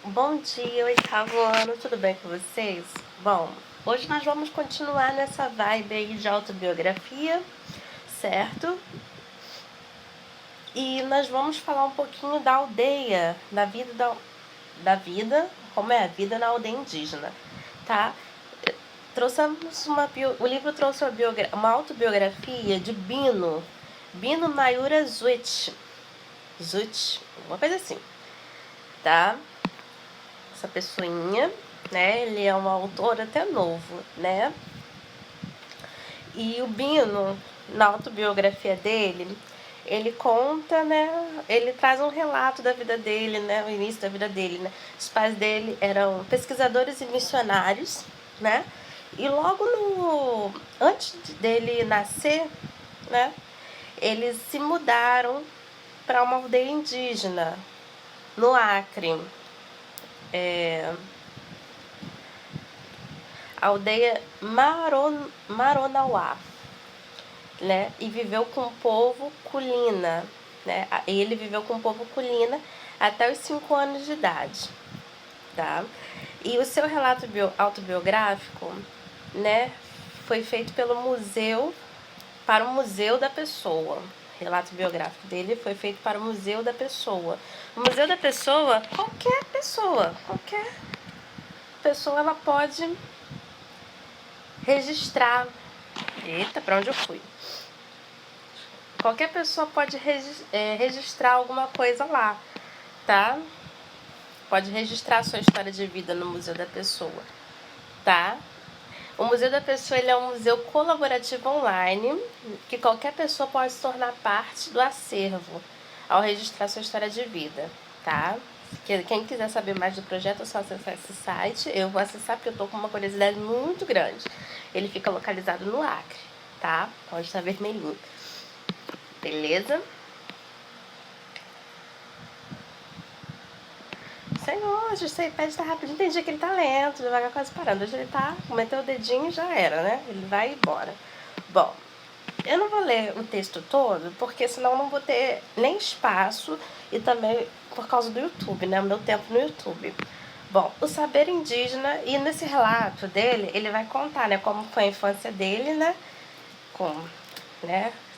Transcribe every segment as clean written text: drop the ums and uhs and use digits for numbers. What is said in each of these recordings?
Bom dia, oitavo ano, tudo bem com vocês? Bom, hoje nós vamos continuar nessa vibe aí de autobiografia, certo? E nós vamos falar um pouquinho da aldeia, da vida, como é a vida na aldeia indígena, tá? Trouxemos o livro trouxe uma autobiografia de Bino Mayura Zuit, uma coisa assim, tá? Essa pessoinha, né? Ele é um autor até novo, né? E o Bino, na autobiografia dele, ele conta, né? Ele traz um relato da vida dele, né? O início da vida dele, né? Os pais dele eram pesquisadores e missionários, né? E logo antes dele nascer, né? Eles se mudaram para uma aldeia indígena no Acre. A aldeia Maronauá, né? E viveu com o povo Kulina, né? Ele viveu com o povo Kulina até os 5 anos de idade, tá? E o seu relato autobiográfico, né, foi feito para o Museu da Pessoa. O relato biográfico dele foi feito para o Museu da Pessoa. O Museu da Pessoa, qualquer pessoa ela pode registrar. Eita, pra onde eu fui? Qualquer pessoa pode registrar alguma coisa lá, tá? Pode registrar a sua história de vida no Museu da Pessoa, tá? O Museu da Pessoa ele é um museu colaborativo online que qualquer pessoa pode se tornar parte do acervo ao registrar sua história de vida, tá? Quem quiser saber mais do projeto é só acessar esse site. Eu vou acessar porque eu tô com uma curiosidade muito grande. Ele fica localizado no Acre, tá? Onde está vermelhinho. Beleza? Senhor, hoje esse iPad tá rapidinho. Tem dia que ele tá lento, devagar, quase parando. Hoje ele tá, meteu o dedinho e já era, né? Ele vai embora. Bom, eu não vou ler o texto todo, porque senão eu não vou ter nem espaço e também por causa do YouTube, né? O meu tempo no YouTube. Bom, o saber indígena, e nesse relato dele, ele vai contar, né, como foi a infância dele, né?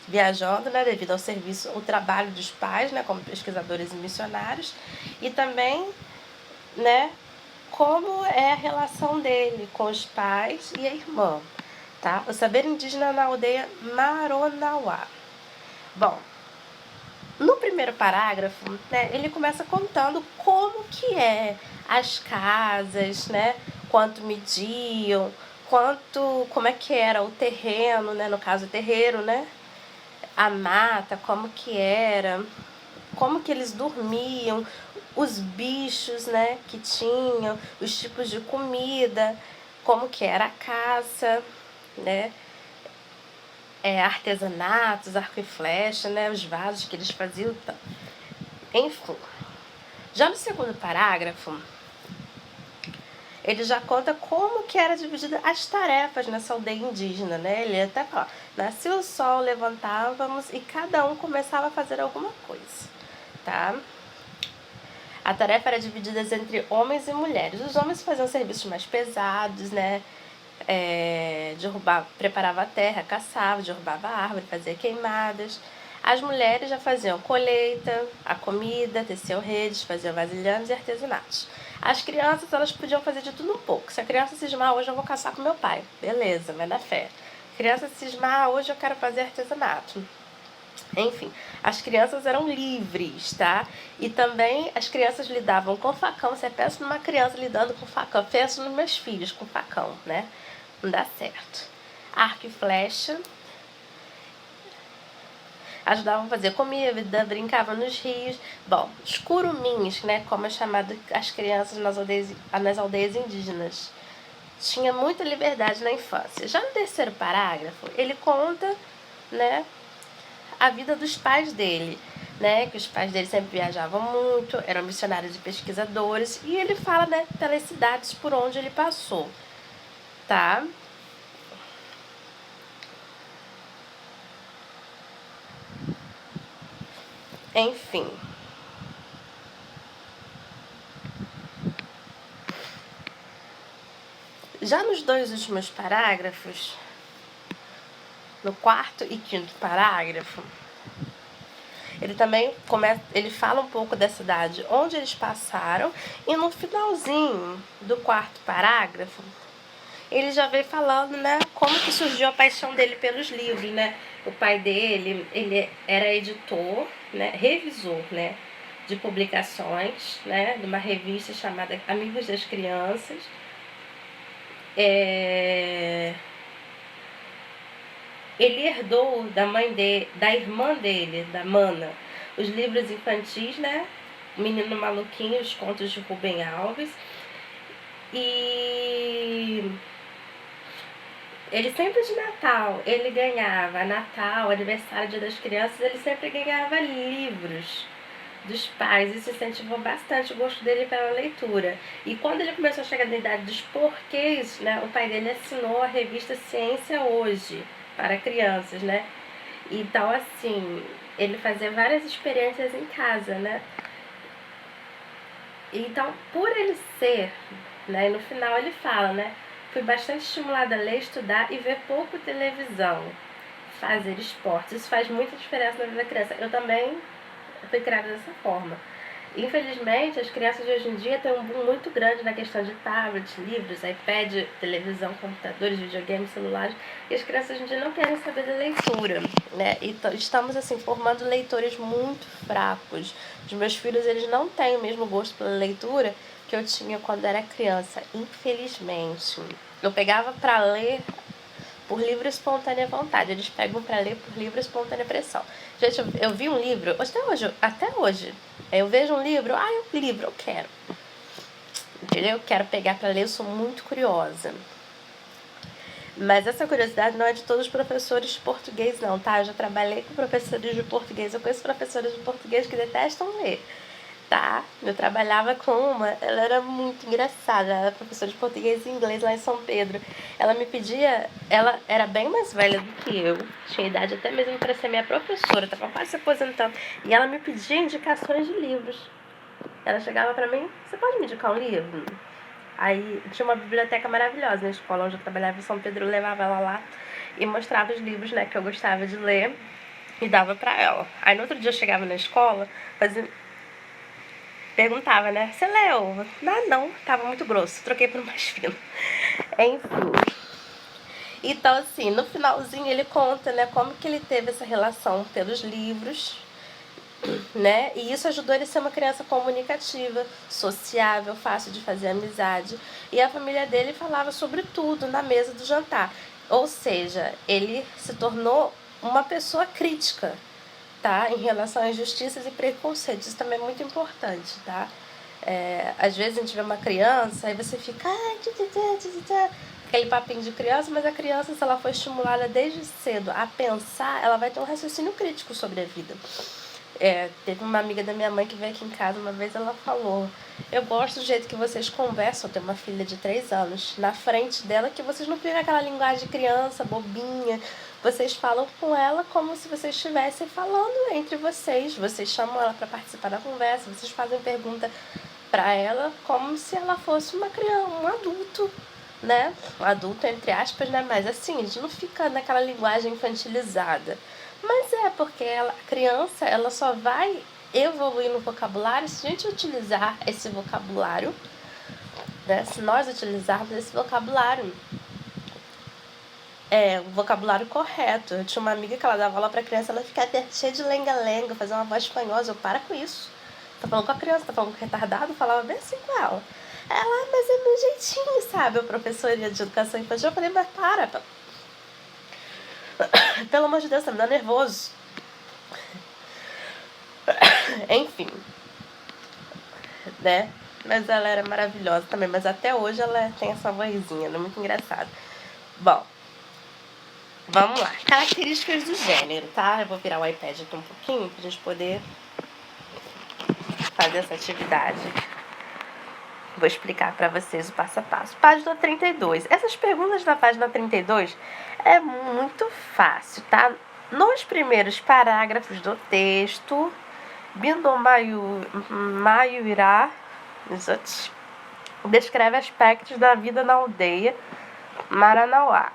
Viajando, né, devido ao serviço, o trabalho dos pais, né, como pesquisadores e missionários, e também, né, como é a relação dele com os pais e a irmã, tá? O saber indígena na aldeia Maronauá. Bom, no primeiro parágrafo, né, ele começa contando como que é as casas, né, quanto mediam, como é que era o terreno, né, no caso o terreiro, né, a mata, como que era, como que eles dormiam, os bichos, né, que tinham, os tipos de comida, como que era a caça, né, artesanatos, arco e flecha, né, os vasos que eles faziam, enfim. Já no segundo parágrafo, ele já conta como que era dividida as tarefas nessa aldeia indígena, né? Ele até fala, nascia o sol, levantávamos e cada um começava a fazer alguma coisa, tá? A tarefa era dividida entre homens e mulheres. Os homens faziam serviços mais pesados, né? Preparava a terra, caçava, derrubava a árvore, fazia queimadas. As mulheres já faziam colheita, a comida, teciam redes, faziam vasilhames e artesanatos. As crianças, elas podiam fazer de tudo um pouco. Se a criança cismar, hoje eu vou caçar com meu pai. Beleza, vai dar fé. Criança cismar, hoje eu quero fazer artesanato. Enfim, as crianças eram livres, tá? E também as crianças lidavam com facão. Você pensa numa criança lidando com facão. Penso nos meus filhos com facão, né? Não dá certo. Arco e flecha. Ajudavam a fazer comida, brincavam nos rios. Bom, os curumins, né? Como é chamado as crianças nas aldeias indígenas. Tinha muita liberdade na infância. Já no terceiro parágrafo, ele conta, né, a vida dos pais dele, né, que os pais dele sempre viajavam muito, eram missionários e pesquisadores, e ele fala, né, pelas cidades por onde ele passou, tá? Enfim. Já nos 2 últimos parágrafos, no 4º e 5º parágrafo, ele fala um pouco da cidade onde eles passaram, e no finalzinho do 4º parágrafo, ele já veio falando, né, como que surgiu a paixão dele pelos livros, né? O pai dele, ele era editor, né, revisor, né, de publicações, né, de uma revista chamada Amigos das Crianças. Ele herdou da irmã dele, da Mana, os livros infantis, né? O Menino Maluquinho, os contos de Rubem Alves. E ele sempre de Natal, ele ganhava, Natal, aniversário, Dia das Crianças, ele sempre ganhava livros dos pais. Isso incentivou bastante o gosto dele pela leitura. E quando ele começou a chegar na idade dos porquês, né, o pai dele assinou a revista Ciência Hoje, para crianças, né? Então, assim, ele fazia várias experiências em casa, né? Então, por ele ser, né, no final ele fala, né, fui bastante estimulada a ler, estudar e ver pouco televisão, fazer esportes. Isso faz muita diferença na vida da criança. Eu também fui criada dessa forma. Infelizmente, as crianças de hoje em dia têm um boom muito grande na questão de tablets, livros, iPad, televisão, computadores, videogames, celulares, e as crianças hoje em dia não querem saber da leitura, né? Então, estamos, assim, formando leitores muito fracos. Os meus filhos, eles não têm o mesmo gosto pela leitura que eu tinha quando era criança, infelizmente. Eu pegava para ler por livre e espontânea vontade. Eles pegam para ler por livre e espontânea pressão. Gente, eu vi um livro, até hoje, eu vejo um livro, eu quero. Entendeu? Eu quero pegar para ler, eu sou muito curiosa. Mas essa curiosidade não é de todos os professores de português, não, tá? Eu já trabalhei com professores de português, eu conheço professores de português que detestam ler, tá? Eu trabalhava com uma, ela era muito engraçada, ela era professora de português e inglês lá em São Pedro. Ela me pedia, ela era bem mais velha do que eu, tinha idade até mesmo para ser minha professora, estava quase se aposentando, e ela me pedia indicações de livros. Ela chegava para mim, você pode me indicar um livro? Aí tinha uma biblioteca maravilhosa na escola onde eu trabalhava em São Pedro, eu levava ela lá e mostrava os livros, né, que eu gostava de ler e dava pra ela. Aí no outro dia eu chegava na escola, perguntava, né, você leu? Não, tava muito grosso, troquei por mais fino. Enfim. Então, assim, no finalzinho ele conta, né, como que ele teve essa relação pelos livros, né? E isso ajudou ele a ser uma criança comunicativa, sociável, fácil de fazer amizade. E a família dele falava sobre tudo na mesa do jantar. Ou seja, ele se tornou uma pessoa crítica, tá? Em relação às injustiças e preconceitos. Isso também é muito importante, tá? Às vezes a gente vê uma criança e você fica... aquele papinho de criança, mas a criança, se ela for estimulada desde cedo a pensar, ela vai ter um raciocínio crítico sobre a vida. Teve uma amiga da minha mãe que veio aqui em casa uma vez, ela falou, eu gosto do jeito que vocês conversam, eu tenho uma filha de 3 anos, na frente dela, que vocês não ficam aquela linguagem de criança, bobinha, vocês falam com ela como se vocês estivessem falando entre vocês chamam ela para participar da conversa, vocês fazem pergunta para ela como se ela fosse uma criança, um adulto, né, um adulto entre aspas, né, mas assim, a gente não fica naquela linguagem infantilizada. Mas porque a criança, ela só vai evoluir no vocabulário se a gente utilizar esse vocabulário, né? Se nós utilizarmos esse vocabulário, o vocabulário correto. Eu tinha uma amiga que ela dava aula pra criança, ela ficava cheia de lenga-lenga, fazia uma voz espanhosa. Eu, para com isso. Tá falando com a criança, tá falando com o retardado, eu falava bem assim com ela. Ela, mas é meu jeitinho, sabe? A professora de educação infantil, eu falei, mas para. Pelo amor de Deus, tá me dando nervoso. Enfim, né? Mas ela era maravilhosa também, mas até hoje ela tem essa vozinha, né? Muito engraçada. Bom, vamos lá. Características do gênero, tá? Eu vou virar o iPad aqui um pouquinho pra gente poder fazer essa atividade. Vou explicar pra vocês o passo a passo. Página 32. Essas perguntas da página 32 é muito fácil, tá? Nos primeiros parágrafos do texto, Bindo Mayuirá, descreve aspectos da vida na aldeia Maranauá.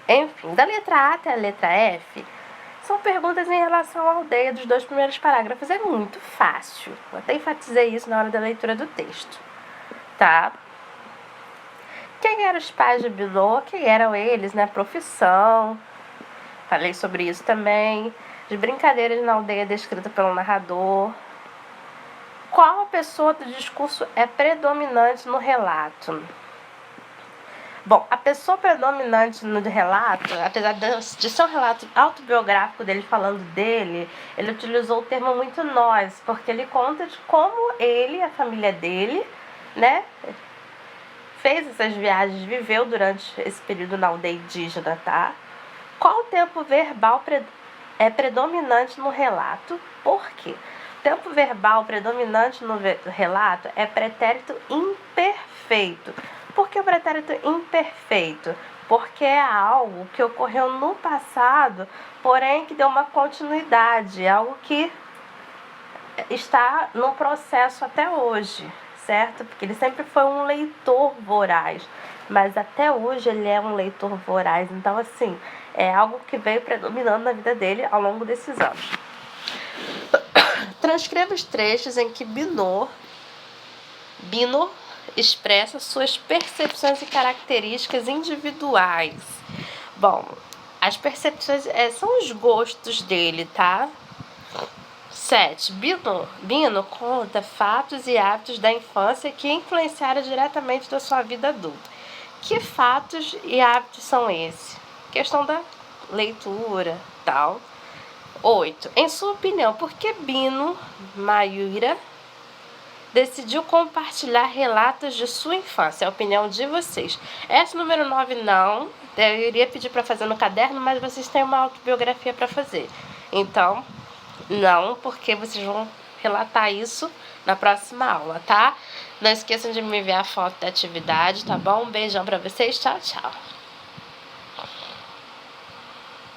Enfim, da letra A até a letra F, são perguntas em relação à aldeia dos 2 primeiros parágrafos. É muito fácil. Eu até enfatizei isso na hora da leitura do texto. Tá? Quem eram os pais de Binô? Quem eram eles, né? Profissão. Falei sobre isso também. De brincadeiras na aldeia descrita pelo narrador. Qual a pessoa do discurso é predominante no relato? Bom, a pessoa predominante no relato, apesar de ser um relato autobiográfico dele falando dele, ele utilizou o termo muito nós, porque ele conta de como ele e a família dele, né, fez essas viagens, viveu durante esse período na aldeia indígena, tá? Qual o tempo verbal é predominante no relato? Por quê? O tempo verbal predominante no relato é pretérito imperfeito. Por que o pretérito imperfeito? Porque é algo que ocorreu no passado, porém que deu uma continuidade, algo que está no processo até hoje, certo? Porque ele sempre foi um leitor voraz, mas até hoje ele é um leitor voraz. Então, assim, é algo que veio predominando na vida dele ao longo desses anos. Transcreva os trechos em que Binô expressa suas percepções e características individuais. Bom, as percepções são os gostos dele, tá? 7. Bino conta fatos e hábitos da infância que influenciaram diretamente da sua vida adulta. Que fatos e hábitos são esses? Questão da leitura, tal. 8. Em sua opinião, por que Bino Mayura decidiu compartilhar relatos de sua infância? É a opinião de vocês. Essa número 9 não. Eu iria pedir para fazer no caderno, mas vocês têm uma autobiografia para fazer. Então, não, porque vocês vão relatar isso na próxima aula, tá? Não esqueçam de me enviar a foto da atividade, tá bom? Um beijão para vocês. Tchau, tchau.